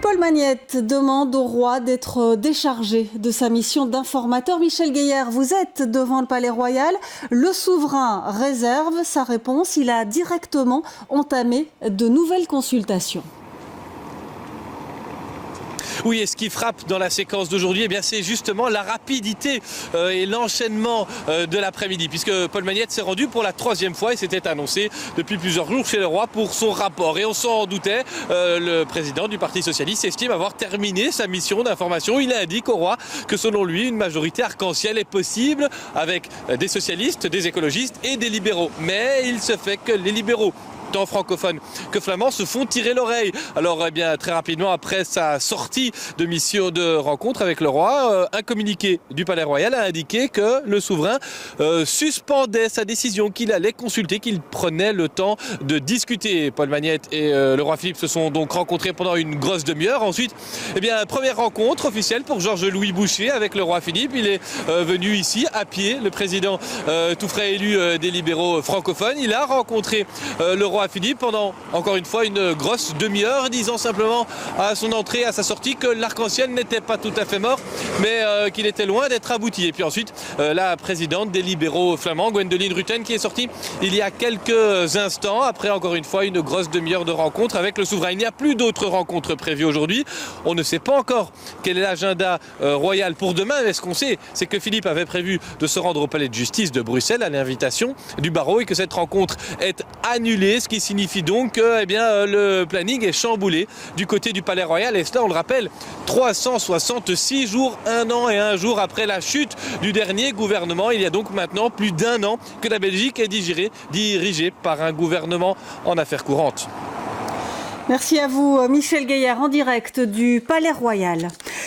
Paul Magnette demande au roi d'être déchargé de sa mission d'informateur. Michel Gueillère, vous êtes devant le Palais Royal. Le souverain réserve sa réponse. Il a directement entamé de nouvelles consultations. Oui, et ce qui frappe dans la séquence d'aujourd'hui, c'est justement la rapidité et l'enchaînement de l'après-midi, puisque Paul Magnette s'est rendu pour la 3e fois et s'était annoncé depuis plusieurs jours chez le roi pour son rapport. Et on s'en doutait, le président du Parti socialiste estime avoir terminé sa mission d'information. Il indique au roi que selon lui, une majorité arc-en-ciel est possible avec des socialistes, des écologistes et des libéraux. Mais il se fait que les libéraux, tant francophones que flamands, se font tirer l'oreille. Alors très rapidement après sa sortie de mission de rencontre avec le roi, un communiqué du Palais Royal a indiqué que le souverain suspendait sa décision, qu'il allait consulter, qu'il prenait le temps de discuter. Paul Magnette et le roi Philippe se sont donc rencontrés pendant une grosse demi-heure. Ensuite, première rencontre officielle pour Georges-Louis Boucher avec le roi Philippe. Il est venu ici à pied, le président tout frais élu des libéraux francophones. Il a rencontré le roi Philippe pendant, encore une fois, une grosse demi-heure, disant simplement à son entrée, à sa sortie, que l'arc-en-ciel n'était pas tout à fait mort, mais qu'il était loin d'être abouti. Et puis ensuite, la présidente des libéraux flamands, Gwendoline Rutten, qui est sortie il y a quelques instants, après encore une fois une grosse demi-heure de rencontre avec le souverain. Il n'y a plus d'autres rencontres prévues aujourd'hui. On ne sait pas encore quel est l'agenda royal pour demain, mais ce qu'on sait, c'est que Philippe avait prévu de se rendre au palais de justice de Bruxelles à l'invitation du barreau et que cette rencontre est annulée, ce qui signifie donc que le planning est chamboulé du côté du Palais Royal. Et cela, on le rappelle, 366 jours, 1 an et 1 jour après la chute du dernier gouvernement. Il y a donc maintenant plus d'1 an que la Belgique est dirigée par un gouvernement en affaires courantes. Merci à vous, Michel Gueillère, en direct du Palais Royal.